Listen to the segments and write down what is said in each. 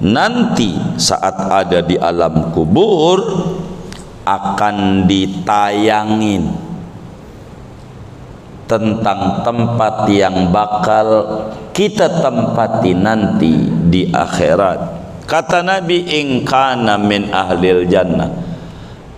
nanti saat ada di alam kubur akan ditayangin tentang tempat yang bakal kita tempati nanti di akhirat. Kata Nabi, in kana min ahlil jannah,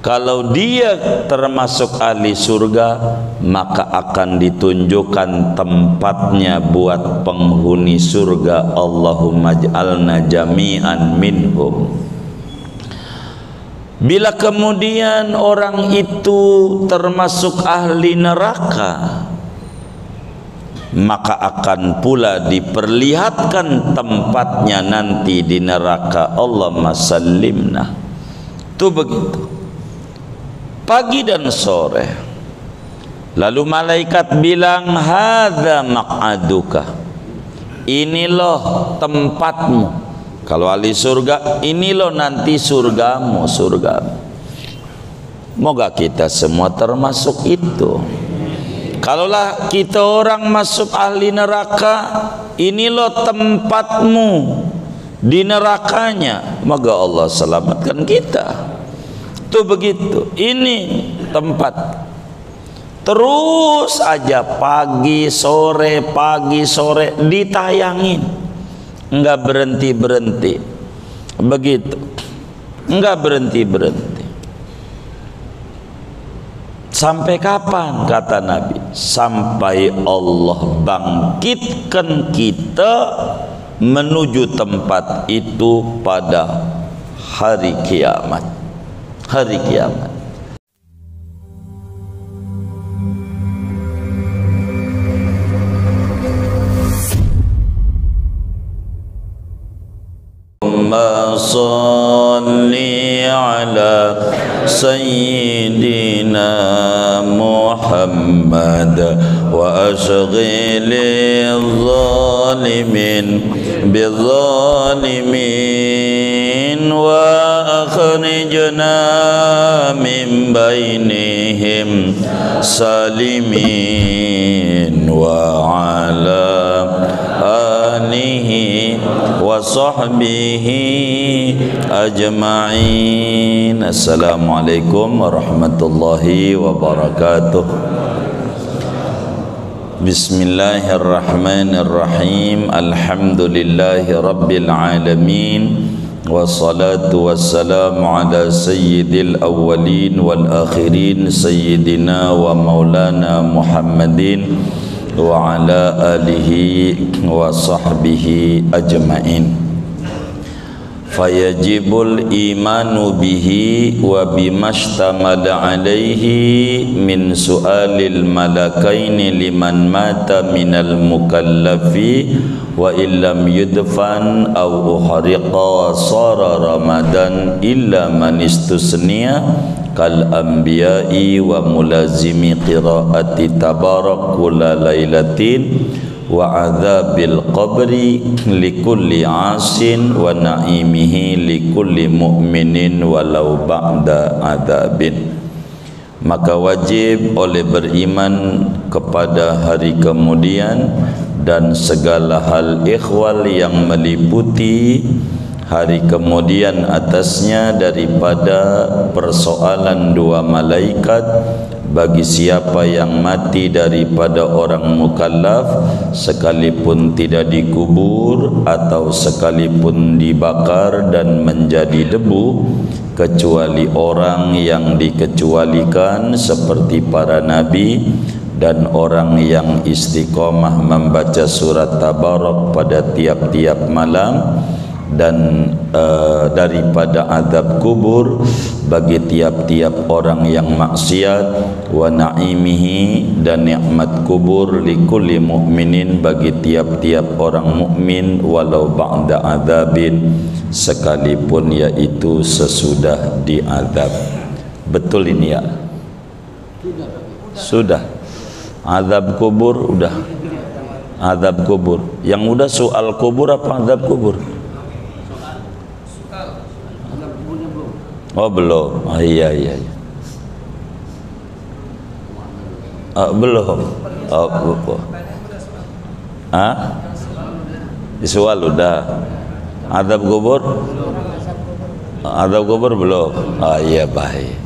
kalau dia termasuk ahli surga, maka akan ditunjukkan tempatnya buat penghuni surga. Allahumma ij'alna jami'an minhum. Bila kemudian orang itu termasuk ahli neraka, maka akan pula diperlihatkan tempatnya nanti di neraka. Allahumma sallimna. Itu begitu, pagi dan sore. Lalu malaikat bilang, hadza maq'aduka, ini loh tempatmu. Kalau ahli surga, ini loh nanti surgamu, surgamu. Moga kita semua termasuk itu. Kalaulah kita orang masuk ahli neraka, ini loh tempatmu di nerakanya, maka Allah selamatkan kita. Itu begitu, ini tempat. Terus aja pagi sore ditayangin, enggak berhenti begitu, enggak berhenti. Sampai kapan? Kata Nabi, sampai Allah bangkitkan kita menuju tempat itu pada hari kiamat. Hari kiamat. Allahumma salli ala sayyidina Muhammad wa ashghilil zalimin bizzalimin wa akhrijna min bainihim salimin wa ala alihi wa sahbihi ajma'in. Assalamualaikum warahmatullahi wabarakatuh. Bismillahirrahmanirrahim. Alhamdulillahi rabbil alamin. Wassalatu wassalamu ala sayyidil awwalin wal akhirin, sayyidina wa maulana Muhammadin wa ala alihi wa sahbihi ajma'in. Fayajibul imanu bihi wa bimastamala alaihi min su'alil malakaini liman mata minal mukallafi wa illam yudfan aw uhriqa sara ramadan illa man istusniya kal anbiya'i wa mulazimi qiraati tabarak kulla lailatin wa adzabil qabri likulli asin wa naimihi likulli mu'minin walau ba'da adzabin. Maka wajib oleh beriman kepada hari kemudian dan segala hal ikhwal yang meliputi hari kemudian atasnya daripada persoalan dua malaikat bagi siapa yang mati daripada orang mukallaf sekalipun tidak dikubur atau sekalipun dibakar dan menjadi debu, kecuali orang yang dikecualikan seperti para nabi dan orang yang istiqomah membaca surat Tabarak pada tiap-tiap malam, dan daripada azab kubur bagi tiap-tiap orang yang maksiat, wa naimihi, dan nikmat kubur likulli mu'minin bagi tiap-tiap orang mukmin walau ba'da adzabin, sekalipun yaitu sesudah diazab. Betul ini ya? Sudah. Azab kubur udah. Azab kubur. Yang udah soal kubur apa azab kubur? Oh belum. Oh iya. Belum. Oh. Soal udah. Azab kubur? Azab kubur belum? Oh iya, baik.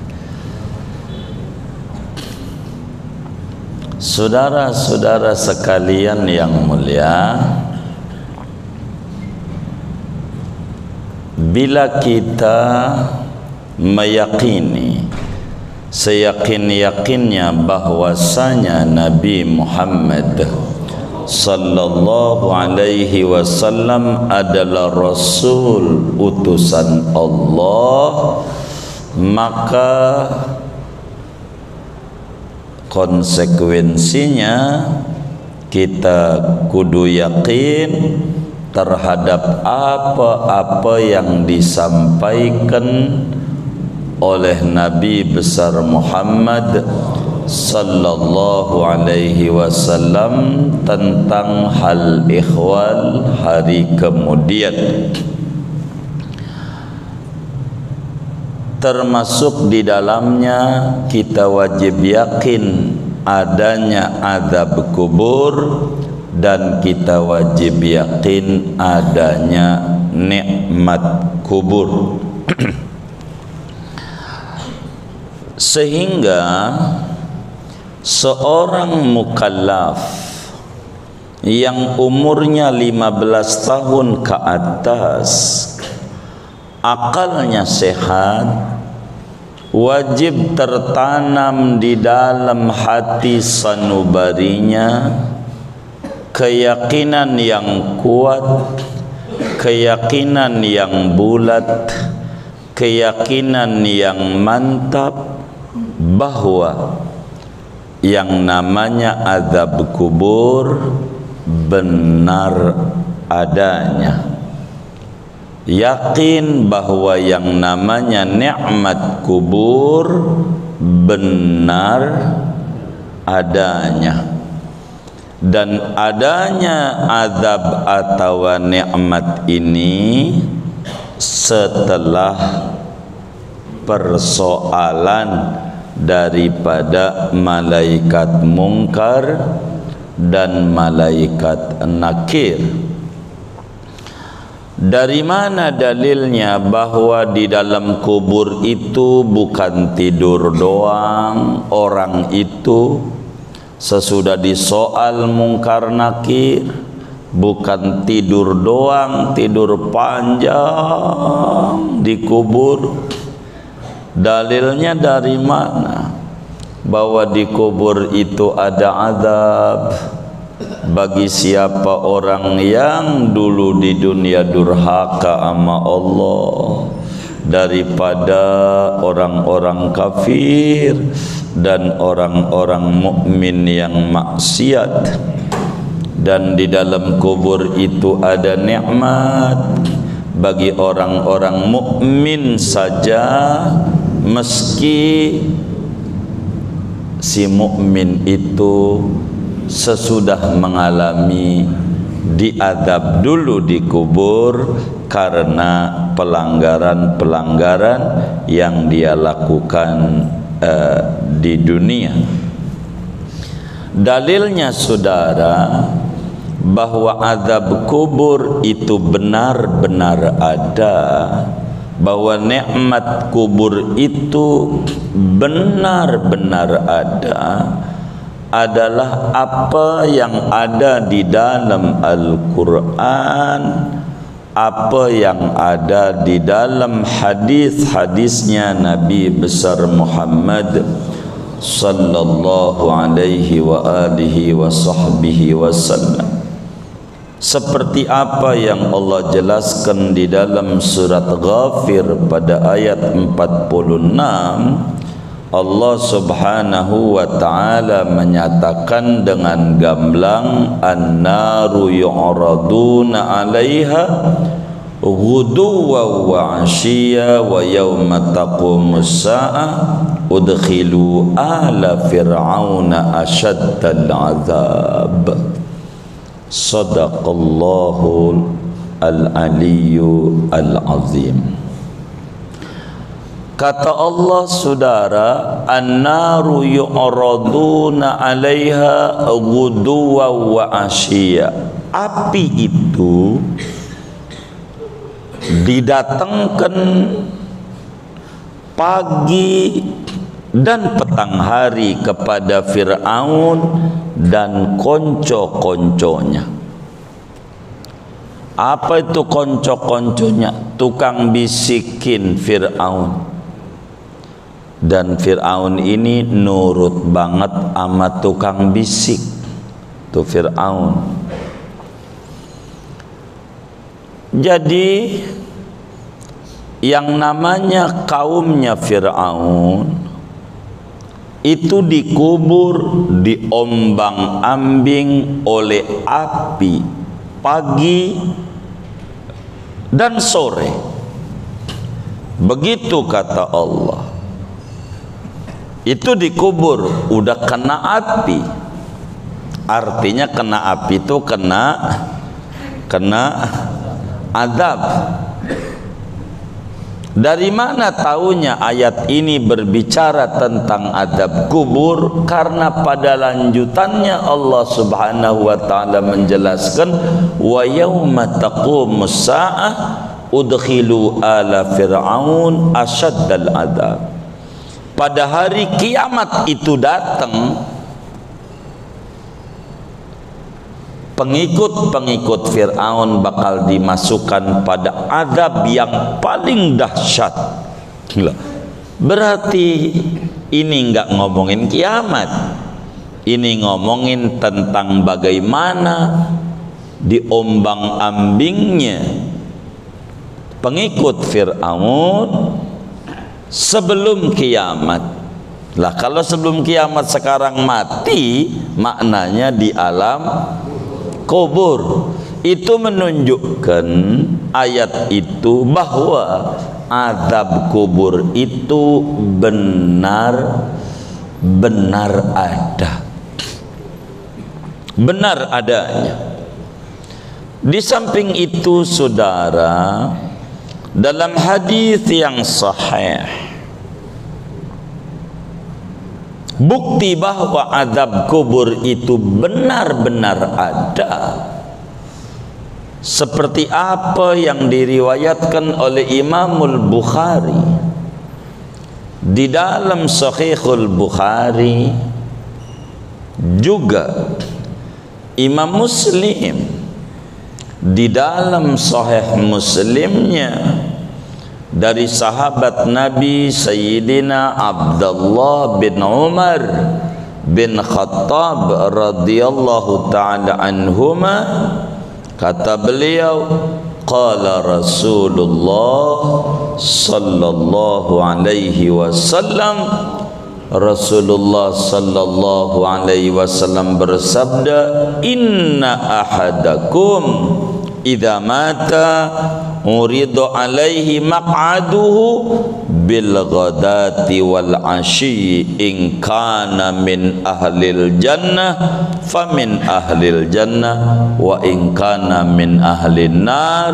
Saudara-saudara sekalian yang mulia, bila kita meyakini seyakin-yakinnya bahwasanya Nabi Muhammad sallallahu alaihi wasallam adalah rasul utusan Allah, maka konsekuensinya kita kudu yakin terhadap apa-apa yang disampaikan oleh Nabi besar Muhammad sallallahu alaihi wasallam tentang hal ihwal hari kemudian, termasuk di dalamnya kita wajib yakin adanya azab kubur, dan kita wajib yakin adanya nikmat kubur. Sehingga seorang mukallaf yang umurnya 15 tahun ke atas, akalnya sehat, wajib tertanam di dalam hati sanubarinya keyakinan yang kuat, keyakinan yang bulat, keyakinan yang mantap bahwa yang namanya azab kubur benar adanya. Yakin bahwa yang namanya nikmat kubur benar adanya, dan adanya azab atau nikmat ini setelah persoalan daripada malaikat mungkar dan malaikat nakir. Dari mana dalilnya bahwa di dalam kubur itu bukan tidur doang orang itu sesudah disoal mungkar nakir, bukan tidur doang, tidur panjang di kubur. Dalilnya dari mana bahwa di kubur itu ada azab bagi siapa orang yang dulu di dunia durhaka sama Allah daripada orang-orang kafir dan orang-orang mukmin yang maksiat. Dan di dalam kubur itu ada nikmat bagi orang-orang mukmin saja, meski si mukmin itu sesudah mengalami diadab dulu di kubur karena pelanggaran-pelanggaran yang dia lakukan di dunia. Dalilnya saudara bahwa azab kubur itu benar-benar ada, bahwa nikmat kubur itu benar-benar ada, adalah apa yang ada di dalam Al-Quran, apa yang ada di dalam hadis-hadisnya Nabi besar Muhammad sallallahu alaihi wa alihi wa sahbihi wasallam. Seperti apa yang Allah jelaskan di dalam surat Ghafir pada ayat 46, Allah subhanahu wa ta'ala menyatakan dengan gamblang, an-naru yu'raduna 'alaiha ghuduwan wa 'ashiyya wa yawma taqumus sa'ah udkhilu ala fir'auna ashaddal 'adzab. Sadaqallahu al-aliyyu al-azim. Kata Allah saudara, an-naru yu'raduna 'alaiha ghuduwan wa 'ashiyya. Api itu didatangkan pagi dan petang hari kepada Fir'aun dan konco-konconya. Apa itu konco-konconya? Tukang bisikin Fir'aun. Dan Fir'aun ini nurut banget sama tukang bisik. Itu Fir'aun. Jadi yang namanya kaumnya Fir'aun itu dikubur, diombang-ambing oleh api pagi dan sore. Begitu kata Allah. Itu dikubur, udah kena api. Artinya kena api itu kena azab. Dari mana taunya ayat ini berbicara tentang azab kubur? Karena pada lanjutannya Allah Subhanahu wa taala menjelaskan, wa yauma taqumus saah udkhilu ala fir'aun asyaddal adzab. Pada hari kiamat itu datang, pengikut-pengikut Fir'aun bakal dimasukkan pada azab yang paling dahsyat. Berarti ini enggak ngomongin kiamat, ini ngomongin tentang bagaimana diombang-ambingnya pengikut Fir'aun sebelum kiamat. Lah kalau sebelum kiamat sekarang mati, maknanya di alam kubur. Itu menunjukkan ayat itu bahwa azab kubur itu benar ada, benar adanya. Di samping itu saudara, dalam hadis yang sahih, bukti bahwa azab kubur itu benar-benar ada, seperti apa yang diriwayatkan oleh Imamul Bukhari di dalam Sahihul Bukhari, juga Imam Muslim di dalam Sahih Muslimnya dari sahabat Nabi Sayyidina Abdullah bin Umar bin Khattab radhiyallahu ta'ala anhuma, kata beliau, qala Rasulullah sallallahu alaihi wasallam, Rasulullah sallallahu alaihi wasallam bersabda, inna ahadakum idza mata uridu alaihi maq'aduhu bil ghadati wal ashi in kana min ahlil jannah famin ahlil jannah wa in kana min ahlin nar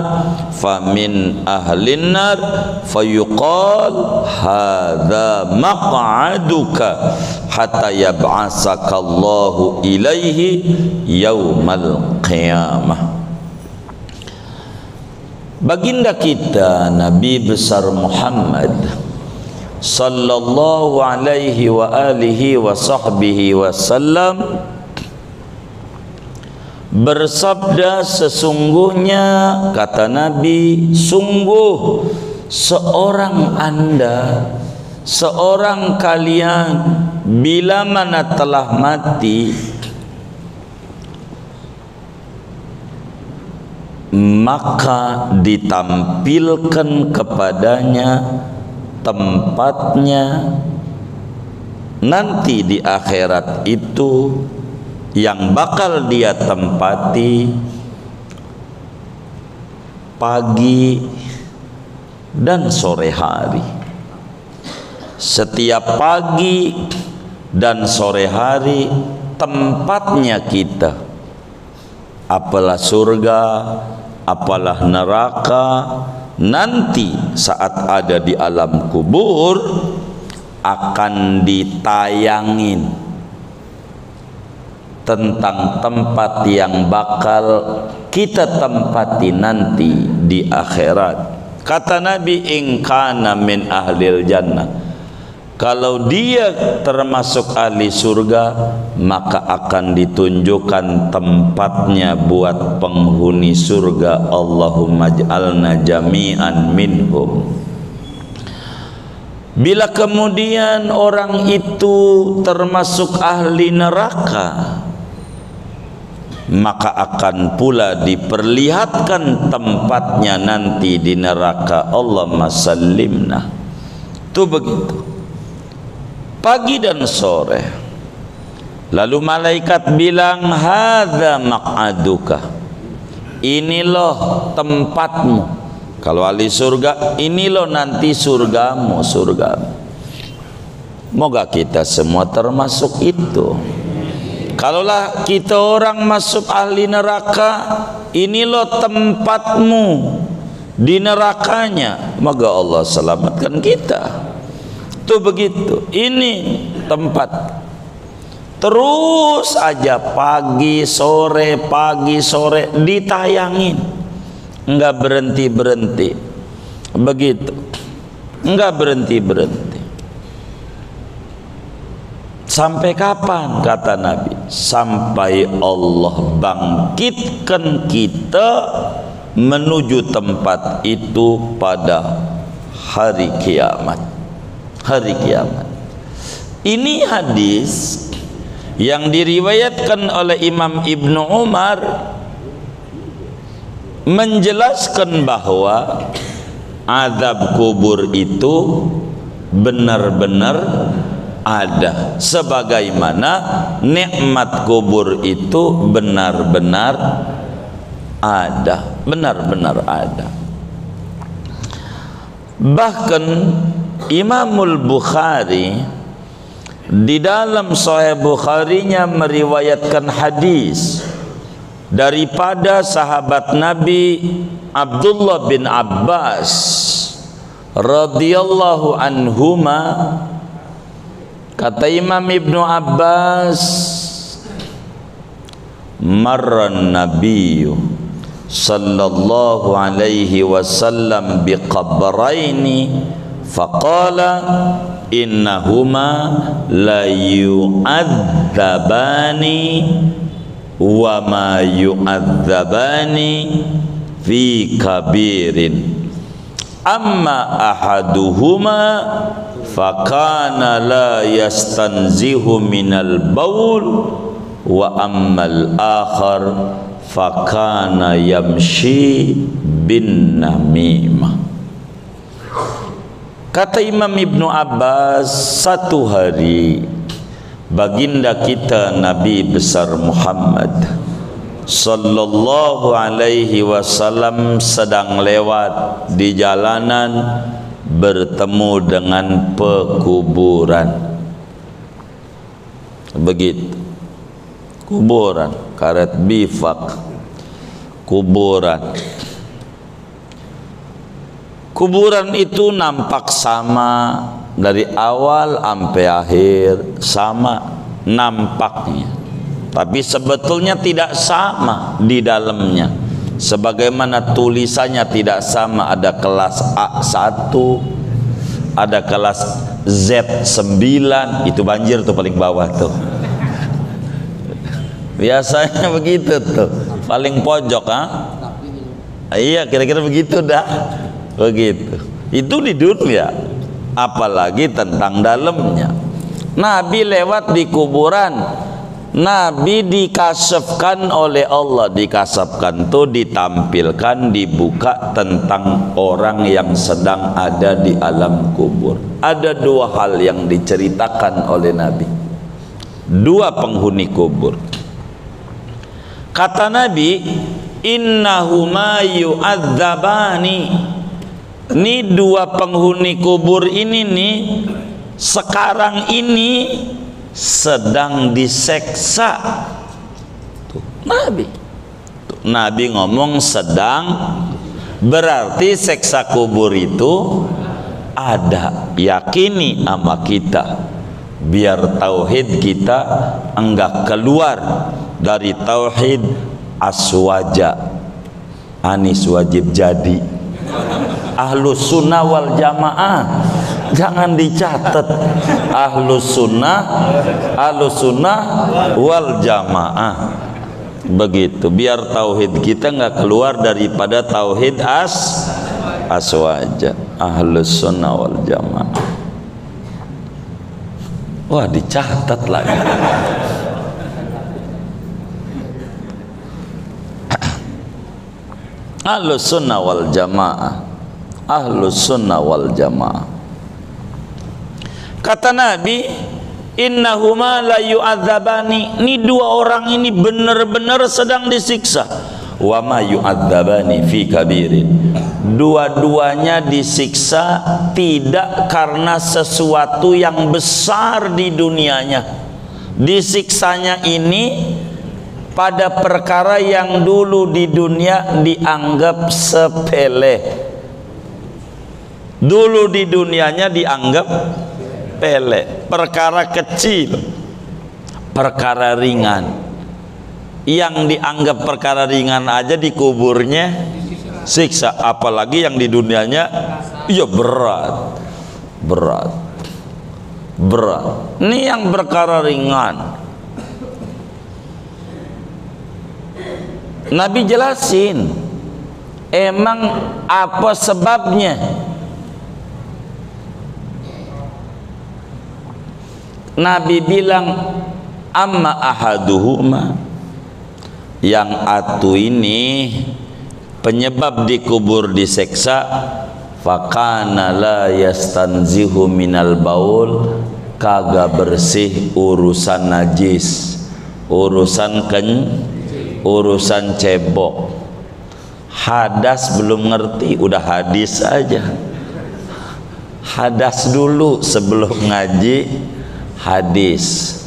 famin ahlin nar fayuqal hadza maq'aduka hatta yab'asaka Allahu ilaihi yaumal qiyamah. Baginda kita Nabi besar Muhammad sallallahu alaihi wa alihi wa sahbihi wasallam bersabda, sesungguhnya kata Nabi, sungguh seorang anda, seorang kalian bila mana telah mati, maka ditampilkan kepadanya tempatnya nanti di akhirat itu, yang bakal dia tempati pagi dan sore hari. Setiap pagi dan sore hari tempatnya kita, apalah surga, apalah neraka. Nanti saat ada di alam kubur akan ditayangin tentang tempat yang bakal kita tempati nanti di akhirat. Kata Nabi, in kana min ahlil jannah, kalau dia termasuk ahli surga, maka akan ditunjukkan tempatnya buat penghuni surga. Allahumma ij'alna jami'an minhum. Bila kemudian orang itu termasuk ahli neraka, maka akan pula diperlihatkan tempatnya nanti di neraka. Allahumma sallimna. Itu begitu, pagi dan sore. Lalu malaikat bilang, hadza maq'aduka, ini loh tempatmu. Kalau ahli surga, ini loh nanti surgamu, surgamu. Moga kita semua termasuk itu. Kalaulah kita orang masuk ahli neraka, ini loh tempatmu di nerakanya. Moga Allah selamatkan kita. Itu begitu, ini tempat. Terus aja pagi sore ditayangin, enggak berhenti begitu, enggak berhenti. Sampai kapan? Kata Nabi, sampai Allah bangkitkan kita menuju tempat itu pada hari kiamat. Hari kiamat. Ini hadis yang diriwayatkan oleh Imam Ibnu Umar menjelaskan bahwa azab kubur itu benar-benar ada, sebagaimana nikmat kubur itu benar-benar ada, benar-benar ada. Bahkan Imamul Bukhari di dalam Sahih Bukharinya meriwayatkan hadis daripada sahabat Nabi Abdullah bin Abbas radhiyallahu anhuma. Kata Imam Ibnu Abbas, marran nabiyyu sallallahu alaihi wasallam biqabraini faqala innahuma la yu'adzabani wa ma yu'adzabani fi kabirin, amma ahaduhuma fakana la yastanzihu minal baul wa ammal akhar fakana yamshi bin namimah. Kata Imam Ibnu Abbas, satu hari baginda kita Nabi besar Muhammad sallallahu alaihi wasallam sedang lewat di jalanan, bertemu dengan pekuburan. Begitu, kuburan, karet bifak, kuburan. Kuburan itu nampak sama dari awal sampai akhir, sama nampaknya, tapi sebetulnya tidak sama di dalamnya. Sebagaimana tulisannya tidak sama, ada kelas A1, ada kelas Z9, itu banjir tuh paling bawah tuh. Biasanya begitu tuh, paling pojok, iya kira-kira begitu dah. Begitu. Itu di dunia, apalagi tentang dalamnya. Nabi lewat di kuburan, Nabi dikasafkan oleh Allah. Dikasafkan itu ditampilkan, dibuka tentang orang yang sedang ada di alam kubur. Ada dua hal yang diceritakan oleh Nabi, dua penghuni kubur. Kata Nabi, innahuma yu'adzabani. Ini dua penghuni kubur ini nih, sekarang ini sedang diseksa. Tuh, Nabi ngomong sedang, berarti seksa kubur itu ada. Yakini sama kita, biar tauhid kita enggak keluar dari tauhid aswaja. Anis wajib jadi, Ahlus sunnah wal jamaah, jangan dicatat. Ahlus sunnah wal jamaah, begitu. Biar tauhid kita nggak keluar daripada tauhid aswaja. Ahlus sunnah wal jamaah. Wah, dicatat lagi. Ahlus sunnah wal jamaah, ahlus sunnah wal jamaah. Kata Nabi, innahuma la yu'adzabani, ini dua orang ini benar-benar sedang disiksa. Wa ma yu'adzabani fi kabirin, dua-duanya disiksa tidak karena sesuatu yang besar di dunianya. Disiksanya ini pada perkara yang dulu di dunia dianggap sepele. Dulu di dunianya dianggap sepele, perkara kecil, perkara ringan. Yang dianggap perkara ringan aja di kuburnya siksa, apalagi yang di dunianya ya berat. Ini yang perkara ringan. Nabi jelasin emang apa sebabnya. Nabi bilang amma ahaduhuma, yang atu ini penyebab dikubur diseksa, fakana la yastanzihu minal baul, kagak bersih urusan najis, urusan cebok. Hadas belum ngerti udah hadis aja. Hadas dulu sebelum ngaji hadis.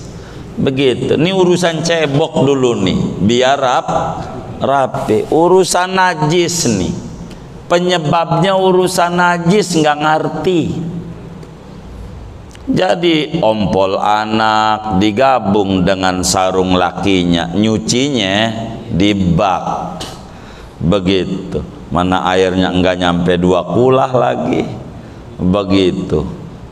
Begitu. Ini urusan cebok dulu nih, biar rapi. Urusan najis nih, penyebabnya urusan najis nggak ngerti. Jadi ompol anak digabung dengan sarung lakinya, nyucinya di bak, begitu. Mana airnya enggak nyampe 2 kulah lagi, begitu.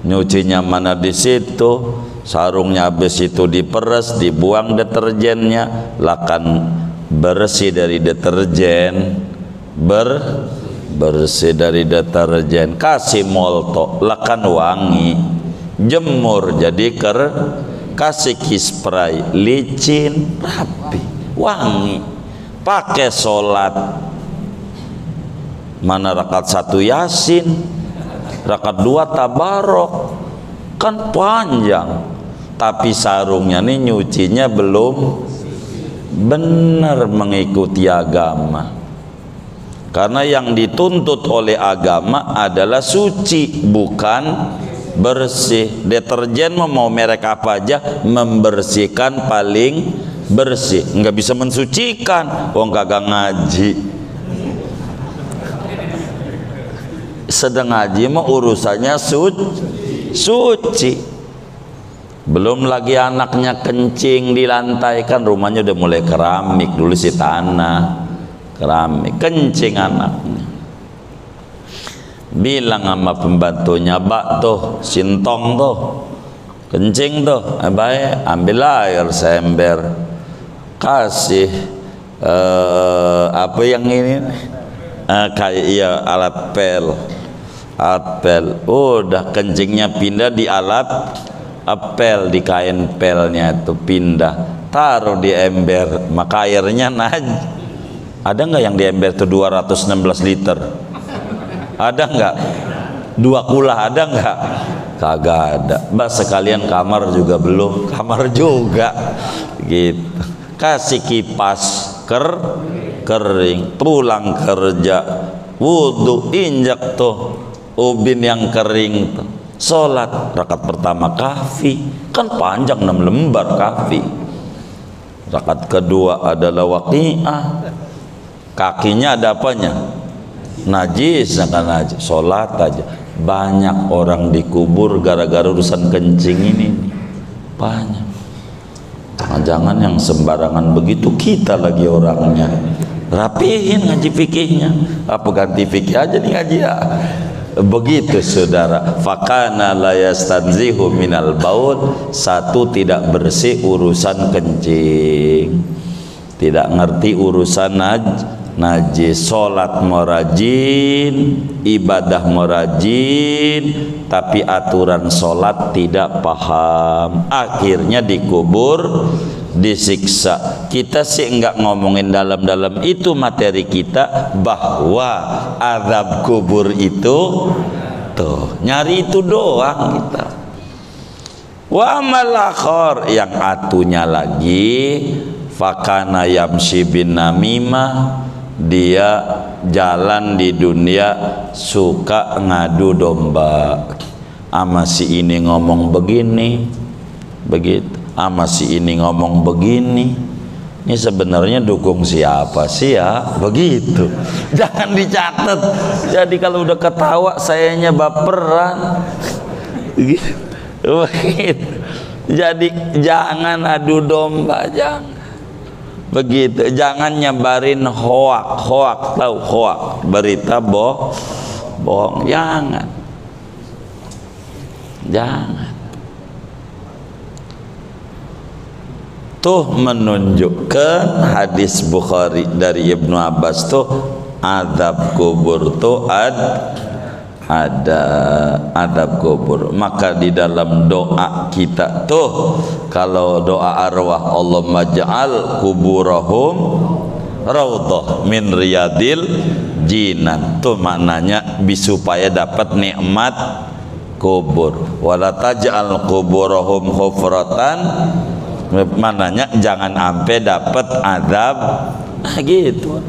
Nyucinya mana di situ, sarungnya habis itu diperes, dibuang deterjennya, lakan bersih dari deterjen, bersih dari deterjen, kasih molto, lakan wangi. Jemur jadi kasih kispray, licin, rapi, wangi. Pakai sholat, mana rakaat 1 Yasin, rakaat 2 Tabarok, kan panjang. Tapi sarungnya nih nyucinya belum benar mengikuti agama. Karena yang dituntut oleh agama adalah suci, bukan bersih. Deterjen mau merek apa aja, membersihkan paling bersih, nggak bisa mensucikan. Wong kagak ngaji. Sedang ngaji mah urusannya suci. Belum lagi anaknya kencing di lantai, kan rumahnya udah mulai keramik, dulu sih tanah, keramik, kencing anaknya. Bilang sama pembantunya, bak tuh, sintong tuh, kencing tuh, baik, ambil air seember, kasih apa yang ini, kayak iya alat pel, udah kencingnya pindah di alat pel, di kain pelnya itu pindah, taruh di ember, maka airnya ada nggak yang di ember itu 216 liter? Ada nggak? 2 kulah ada nggak? Kagak ada. Mbak sekalian kamar juga belum, kamar juga gitu. Kasih kipas kering, pulang kerja, wudhu, injak tuh ubin yang kering tuh, sholat rakaat pertama kahfi, kan panjang 6 lembar kahfi. Rakaat kedua adalah waqi'ah, kakinya ada apanya? Najis, kan najis, sholat aja. Banyak orang dikubur gara-gara urusan kencing ini, banyak. Jangan-jangan yang sembarangan begitu kita lagi orangnya, rapihin ngaji fikihnya. Apa ganti fikih aja nih ngaji ya. Begitu saudara. Fakana la yastanzihu minal baul. Satu, tidak bersih urusan kencing, tidak ngerti urusan najis. Sholat morajin, ibadah morajin, tapi aturan sholat tidak paham, akhirnya dikubur, disiksa. Kita sih enggak ngomongin dalam-dalam itu materi kita, bahwa azab kubur itu tuh nyari itu doang kita. Wa malakhor, yang atunya lagi, fakana yamshi bin namimah, dia jalan di dunia suka ngadu domba. Ama si ini ngomong begini, begitu. Ama si ini ngomong begini. Ini sebenarnya dukung siapa sih ya? Begitu. Jangan dicatat. Jadi kalau udah ketawa sayanya baperan. Begitu. Jadi jangan adu domba, jangan. Begitu, jangan nyebarin hoak, tahu hoak, berita bohong, jangan. Tuh menunjukkan hadis Bukhari dari Ibnu Abbas tuh azab kubur tuh ada adab kubur. Maka di dalam doa kita tuh, kalau doa arwah, Allahumma ja'al kuburahum raudhah min riyadil jinan, tuh maknanya supaya dapat nikmat kubur. Wala taj'al kuburahum hufratan, maknanya jangan sampai dapat azab. Gitu.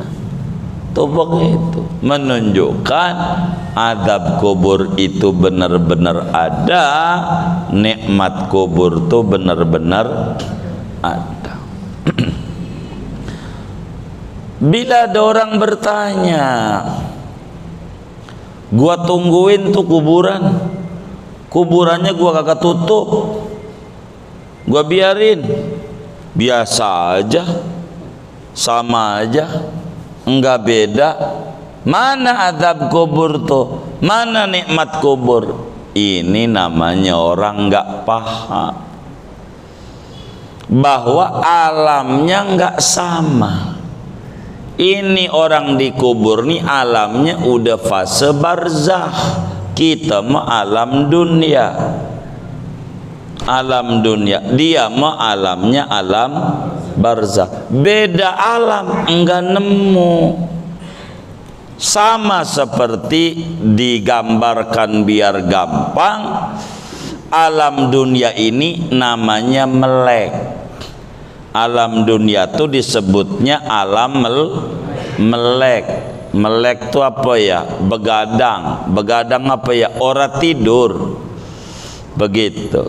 Tuh begitu, menunjukkan azab kubur itu benar-benar ada, nikmat kubur itu benar-benar ada. Bila ada orang bertanya, gua tungguin tuh kuburannya gua kagak tutup, gua biarin biasa aja, sama aja, enggak beda. Mana azab kubur tuh? Mana nikmat kubur? Ini namanya orang enggak paham bahwa alamnya enggak sama. Ini orang dikubur nih alamnya udah fase barzah. Kita mah alam dunia. Alam dunia, dia mah alamnya alam barzah. Beda alam, enggak nemu. Sama seperti digambarkan biar gampang, alam dunia ini namanya melek. Alam dunia tuh disebutnya alam melek. Melek tuh apa ya? Begadang. Begadang apa ya? Ora tidur. Begitu.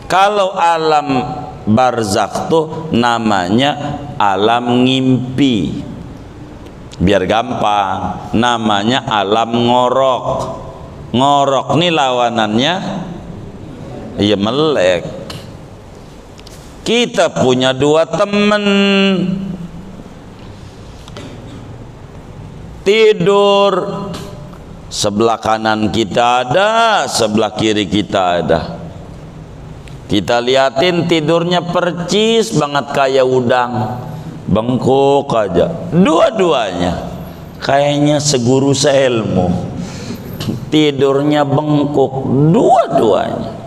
Kalau alam barzakh tuh namanya alam ngimpi. Biar gampang, namanya alam ngorok. Ngorok nih lawanannya ya melek. Kita punya dua temen tidur, sebelah kanan kita ada, sebelah kiri kita ada. Kita liatin tidurnya percis banget kayak udang, bengkok aja. Dua-duanya kayaknya seguru seilmu, tidurnya bengkok dua-duanya.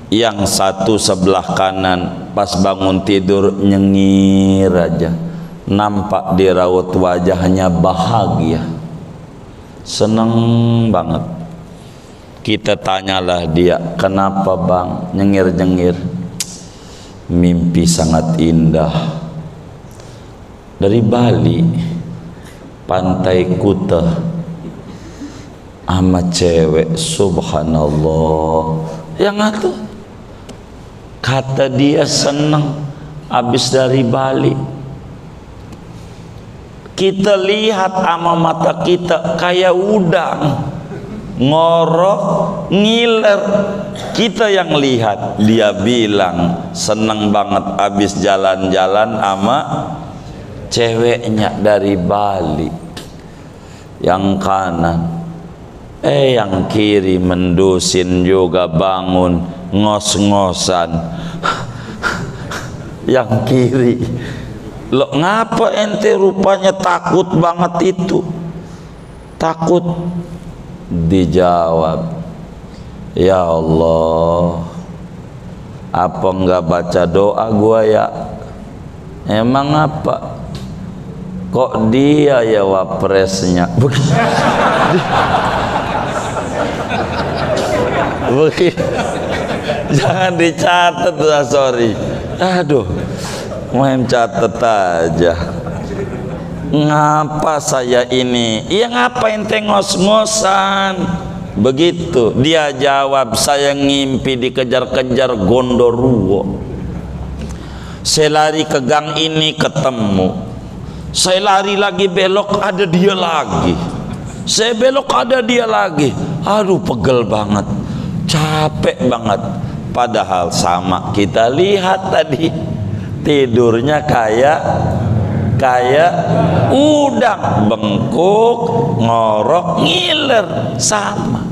Yang satu sebelah kanan pas bangun tidur nyengir aja, nampak di raut wajahnya bahagia, seneng banget. Kita tanyalah dia, kenapa bang nyengir-nyengir? Mimpi sangat indah dari Bali, Pantai Kuta, sama cewek, subhanallah. Yang itu kata dia senang habis dari Bali. Kita lihat sama mata kita kayak udang, ngorok, ngiler. Kita yang lihat. Dia bilang seneng banget habis jalan-jalan sama ceweknya dari Bali, yang kanan yang kiri mendusin juga bangun ngos-ngosan. Yang kiri, lo ngapa ente rupanya takut banget itu? Takut. Dijawab, ya Allah, apa enggak baca doa gua ya? Emang apa? Kok dia ya wapresnya? Begitu. Jangan dicatat lah, sorry. Aduh, main catat aja. Ngapa saya ini? Iya, ngapain ngos-ngosan? Begitu dia jawab, saya ngimpi dikejar-kejar gondoruo. Saya lari ke gang ini ketemu. Saya lari lagi belok ada dia lagi. Saya belok ada dia lagi. Aduh, pegel banget, capek banget. Padahal sama kita lihat tadi, tidurnya kayak udang, bengkuk, ngorok, ngiler, sama.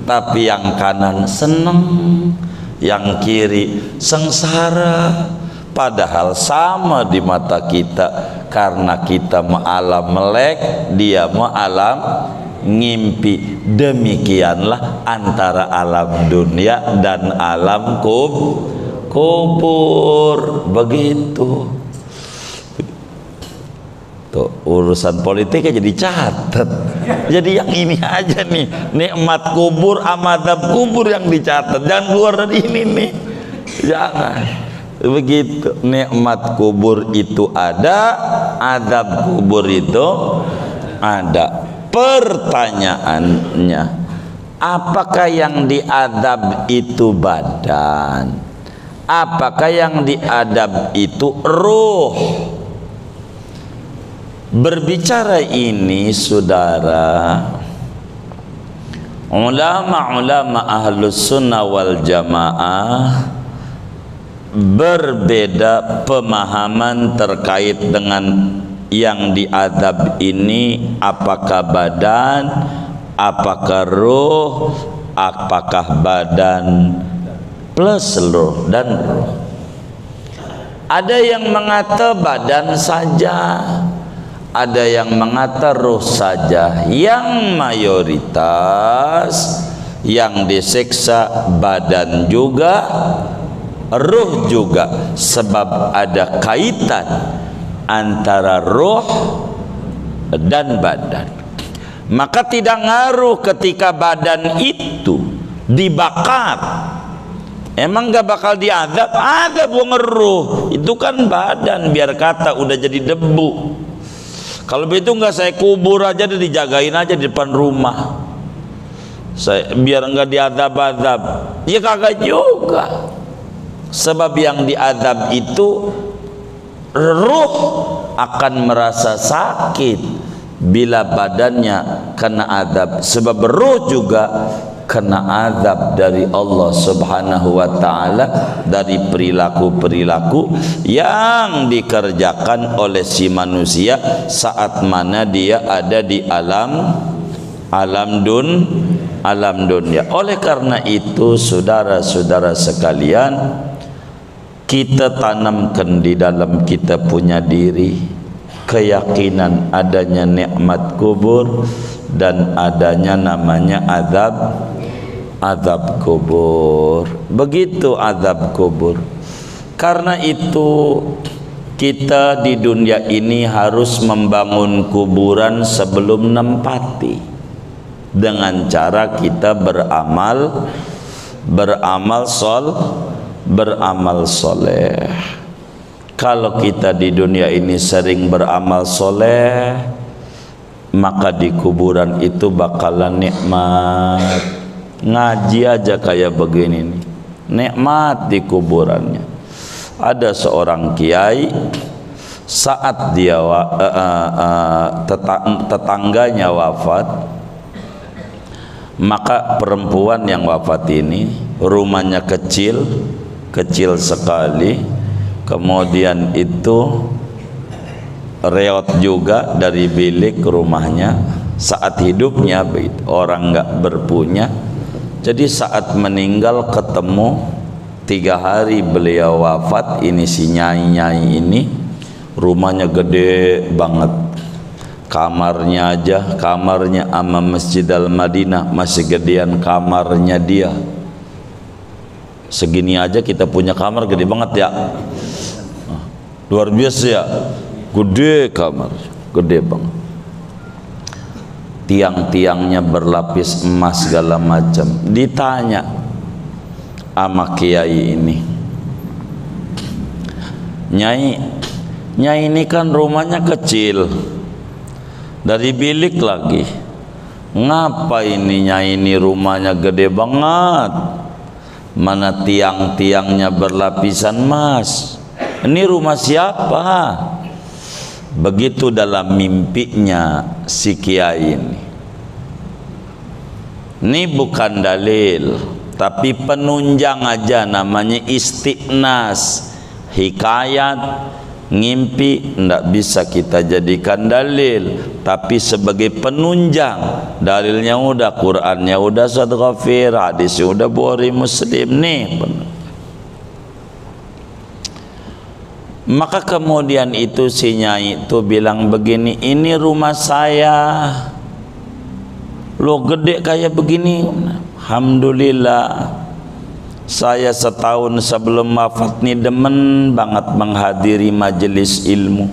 Tapi yang kanan seneng, yang kiri sengsara. Padahal sama di mata kita, karena kita alam melek, dia alam ngimpi. Demikianlah antara alam dunia dan alam kubur. Begitu. Tuh, urusan politiknya jadi catat. Jadi yang ini aja nih, nikmat kubur, amadab kubur yang dicatat. Jangan keluar dari ini nih. Jangan. Begitu. Nikmat kubur itu ada, adab kubur itu ada. Pertanyaannya, apakah yang diadab itu badan? Apakah yang diadab itu ruh? Berbicara ini, saudara, ulama-ulama ahlus sunnah wal jamaah berbeda pemahaman terkait dengan yang diadab ini. Apakah badan, apakah ruh, apakah badan plus ruh dan ruh. Ada yang mengata badan saja, ada yang mengata ruh saja. Yang mayoritas yang disiksa badan juga, ruh juga, sebab ada kaitan antara ruh dan badan. Maka tidak ngaruh ketika badan itu dibakar, emang gak bakal diadab? Ada buang ruh, itu kan badan, biar kata udah jadi debu. Kalau begitu nggak saya kubur aja, dijagain aja di depan rumah, saya biar nggak diadab-adab. Ya kagak juga, sebab yang diadab itu ruh akan merasa sakit bila badannya kena adab, sebab ruh juga kena adab dari Allah Subhanahu wa ta'ala dari perilaku-perilaku yang dikerjakan oleh si manusia saat mana dia ada di alam dunia. Oleh karena itu, saudara-saudara sekalian, kita tanamkan di dalam kita punya diri keyakinan adanya nikmat kubur dan adanya namanya azab kubur. Begitu azab kubur. Karena itu kita di dunia ini harus membangun kuburan sebelum nempati, dengan cara kita beramal soleh. Kalau kita di dunia ini sering beramal soleh, maka di kuburan itu bakalan nikmat. Ngaji aja kayak begini nih, nikmat di kuburannya. Ada seorang kiai, saat dia tetangganya wafat, maka perempuan yang wafat ini rumahnya kecil sekali. Kemudian itu reot juga dari bilik rumahnya saat hidupnya, orang nggak berpunya. Jadi saat meninggal ketemu 3 hari beliau wafat. Ini si nyai ini rumahnya gede banget, kamarnya aja, kamarnya ama Masjid Al-Madinah masih gedean kamarnya dia. Segini aja kita punya kamar gede banget ya, luar biasa ya, gede kamar, gede banget. Tiang-tiangnya berlapis emas segala macam. Ditanya sama kiai ini, Nyai ini kan rumahnya kecil, dari bilik lagi, ngapa ini Nyai ini rumahnya gede banget, mana tiang-tiangnya berlapisan emas, ini rumah siapa? Begitu dalam mimpinya si kiai ini. Ini bukan dalil, tapi penunjang aja, namanya istiqnas, hikayat, ngimpi. Ndak bisa kita jadikan dalil, tapi sebagai penunjang. Dalilnya udah, Qurannya udah, surat Ghafir, hadisnya udah, Bukhari, Muslim nih. Maka kemudian itu si nyai itu bilang begini, ini rumah saya, lo gede kayak begini. Alhamdulillah, saya setahun sebelum wafat nih demen banget menghadiri majelis ilmu,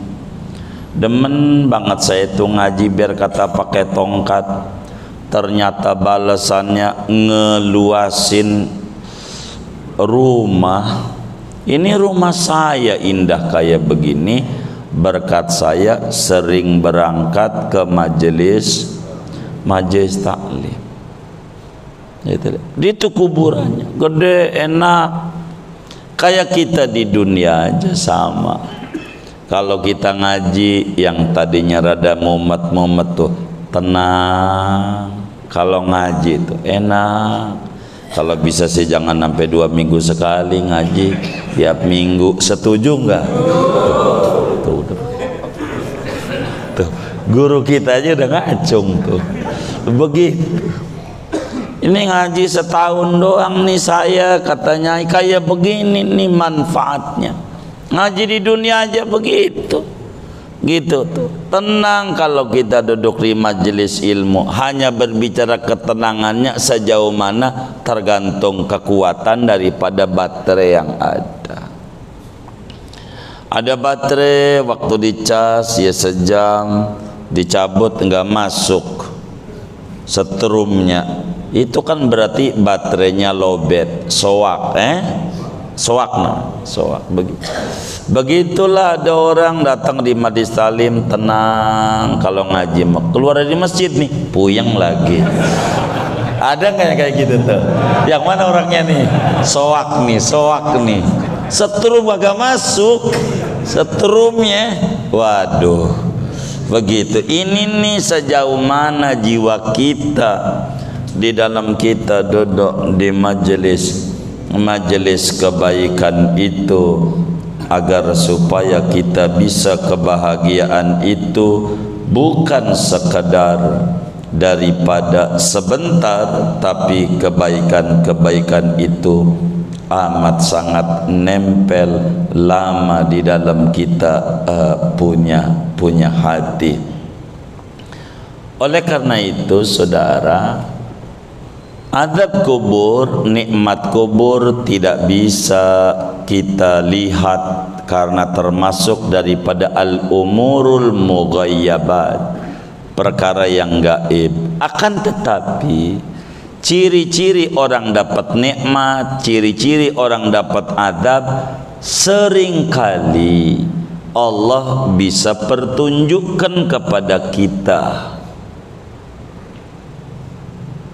demen banget saya itu ngaji biar kata pakai tongkat. Ternyata balasannya ngeluasin rumah. Ini rumah saya indah kayak begini berkat saya sering berangkat ke majelis taklim. Itu kuburannya gede, enak, kayak kita di dunia aja sama. Kalau kita ngaji yang tadinya rada mumet tuh tenang, kalau ngaji tuh enak. Kalau bisa sih jangan sampai 2 minggu sekali ngaji, tiap minggu. Setuju nggak? Tuh, guru kita aja udah ngacung tuh. Begitu. Ini ngaji setahun doang nih saya, katanya kayak begini nih manfaatnya. Ngaji di dunia aja begitu. Gitu tuh. Tenang kalau kita duduk di majelis ilmu, hanya berbicara ketenangannya sejauh mana tergantung kekuatan daripada baterai yang ada. Ada baterai waktu dicas ya sejam, dicabut enggak masuk setrumnya, itu kan berarti baterainya lowbat, soak, soak begitu. Begitulah ada orang datang di majelis talim tenang, kalau ngaji keluar dari masjid nih puyeng lagi. Ada nggak kayak gitu tuh? Yang mana orangnya nih? Soak nih, setrum agak masuk, setrumnya, waduh, begitu. Ini nih sejauh mana jiwa kita di dalam kita duduk di majelis kebaikan itu, agar supaya kita bisa kebahagiaan itu bukan sekadar daripada sebentar, tapi kebaikan itu amat sangat nempel lama di dalam kita punya hati. Oleh karena itu saudara, azab kubur, nikmat kubur tidak bisa kita lihat karena termasuk daripada al-umurul mughayyabat, perkara yang gaib. Akan tetapi ciri-ciri orang dapat nikmat, ciri-ciri orang dapat azab, seringkali Allah bisa pertunjukkan kepada kita.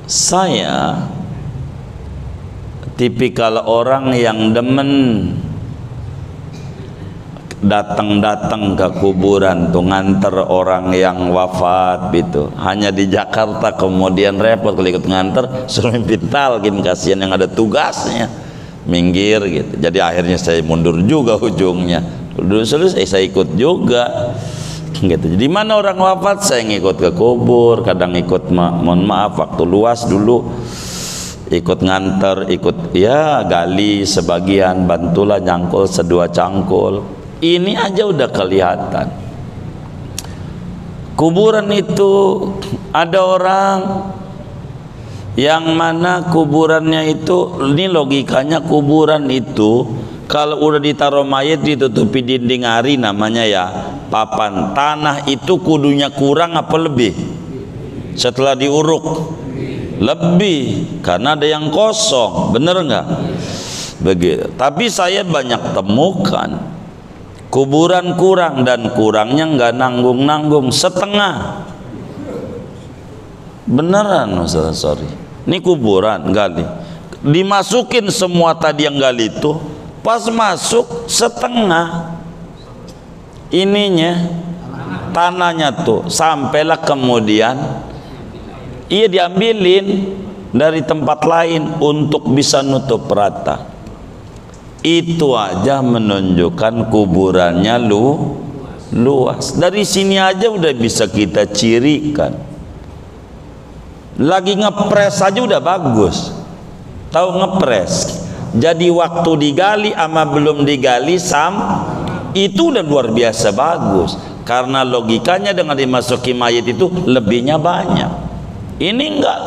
Saya tipikal orang yang demen datang ke kuburan tuh, nganter orang yang wafat gitu. Hanya di Jakarta kemudian repot kalau ikut nganter, suruh mimpin talqin, kasihan yang ada tugasnya, minggir gitu. Jadi akhirnya saya mundur juga ujungnya. Dulu selesai saya ikut juga. gitu. Jadi mana orang wafat saya ngikut ke kubur, kadang ikut mohon maaf waktu luas dulu ikut nganter, ikut ya gali sebagian, bantulah nyangkul sedua cangkul. Ini aja udah kelihatan. Kuburan itu ada orang yang mana kuburannya itu, ini logikanya kuburan itu kalau udah ditaruh mayat ditutupi dinding ari namanya ya papan, tanah itu kudunya kurang apa lebih setelah diuruk? Lebih, karena ada yang kosong, bener nggak? Begitu. Tapi saya banyak temukan kuburan kurang, dan kurangnya nggak nanggung-nanggung, setengah. Beneran Ustaz, sorry. Ini kuburan gali, dimasukin semua tadi yang gali itu, pas masuk setengah ininya tanahnya tuh, sampailah kemudian iya diambilin dari tempat lain untuk bisa nutup rata. Itu aja menunjukkan kuburannya luas. Dari sini aja udah bisa kita cirikan. Lagi ngepres aja udah bagus. Tahu ngepres? Jadi waktu digali ama belum digali itu udah luar biasa bagus. Karena logikanya dengan dimasuki mayat itu lebihnya banyak. Ini enggak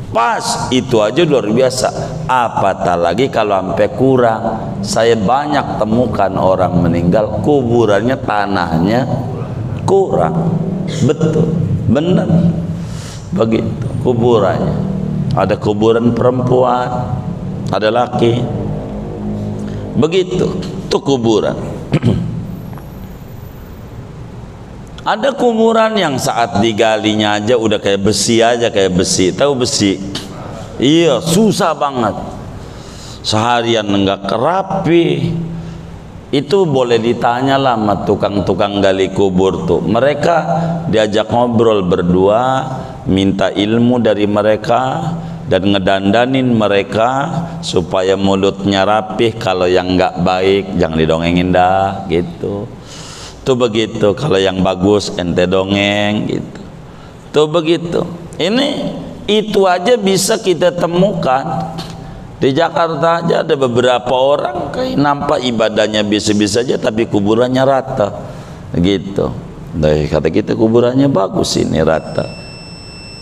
pas, itu aja luar biasa. Apatah lagi kalau sampai kurang. Saya banyak temukan orang meninggal kuburannya tanahnya kurang. Betul, benar begitu kuburannya. Ada kuburan perempuan, ada laki, begitu tuh kuburan. Ada kuburan yang saat digalinya aja udah kayak besi aja, kayak besi. Tahu besi? Iya, susah banget. Seharian enggak kerapi. Itu boleh ditanya lah sama tukang-tukang gali kubur tuh. Mereka diajak ngobrol berdua, minta ilmu dari mereka dan ngedandanin mereka supaya mulutnya rapih. Kalau yang enggak baik jangan didongengin dah, gitu. Tuh begitu, kalau yang bagus ente dongeng gitu. Tuh begitu. Ini itu aja bisa kita temukan. Di Jakarta aja ada beberapa orang kayak nampak ibadahnya biasa-biasa aja tapi kuburannya rata. Gitu. Dari kata kita kuburannya bagus ini rata.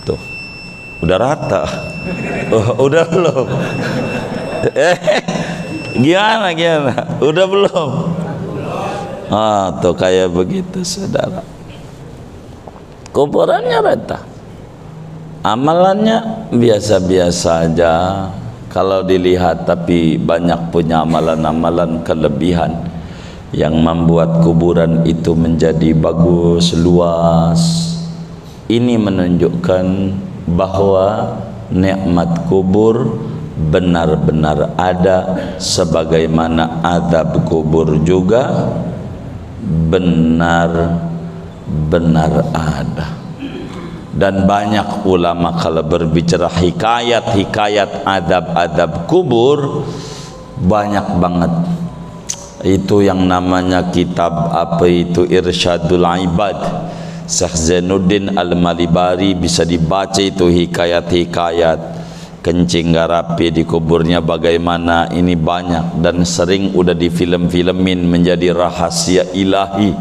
Tuh. Udah rata. Oh, udah belum? Gimana? Udah belum? Tuh kayak begitu saudara. Kuburannya rata, amalannya biasa-biasa aja kalau dilihat, tapi banyak punya amalan-amalan kelebihan yang membuat kuburan itu menjadi bagus, luas. Ini menunjukkan bahwa nikmat kubur benar-benar ada, sebagaimana azab kubur juga benar-benar ada. Dan banyak ulama kalau berbicara hikayat adab-adab kubur banyak banget. Itu yang namanya kitab apa itu, Irsyadul Ibad, Syekh Zainuddin Al-Malibari, bisa dibaca itu hikayat-hikayat kencing garapi di kuburnya bagaimana. Ini banyak dan sering udah di film-filmin menjadi rahasia ilahi.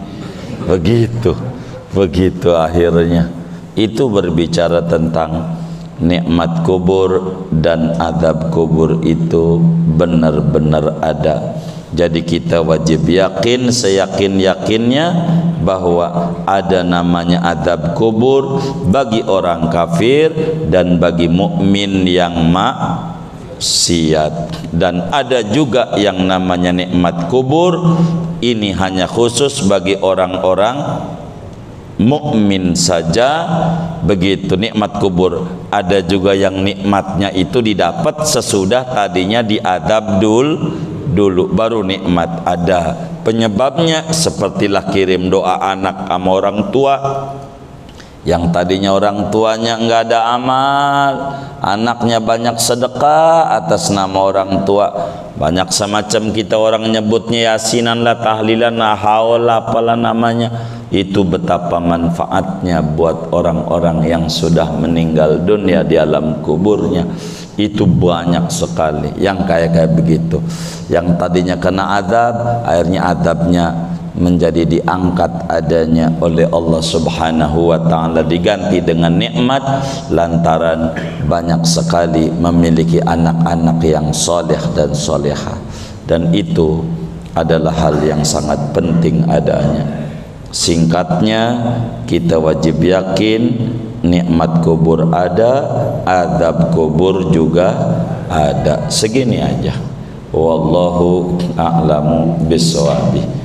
Begitu akhirnya. Itu berbicara tentang nikmat kubur dan azab kubur itu benar-benar ada. Jadi kita wajib yakin, seyakin-yakinnya bahwa ada namanya azab kubur bagi orang kafir dan bagi mukmin yang maksiat. Dan ada juga yang namanya nikmat kubur, ini hanya khusus bagi orang-orang mukmin saja. Begitu nikmat kubur. Ada juga yang nikmatnya itu didapat sesudah tadinya diadab dulu baru nikmat ada. Penyebabnya sepertilah kirim doa anak sama orang tua, Yang tadinya orang tuanya enggak ada amal, anaknya banyak sedekah atas nama orang tua. Banyak semacam kita orang nyebutnya yasinan lah, tahlilan lah, haul lah, apalah namanya. Itu betapa manfaatnya buat orang-orang yang sudah meninggal dunia di alam kuburnya. Itu banyak sekali yang kayak begitu. Yang tadinya kena azab, akhirnya azabnya menjadi diangkat adanya oleh Allah Subhanahu wa ta'ala, diganti dengan nikmat lantaran banyak sekali memiliki anak-anak yang soleh dan solehah. Dan itu adalah hal yang sangat penting adanya. Singkatnya, kita wajib yakin nikmat kubur ada, azab kubur juga ada. Segini aja. Wallahu a'lamu bissawab.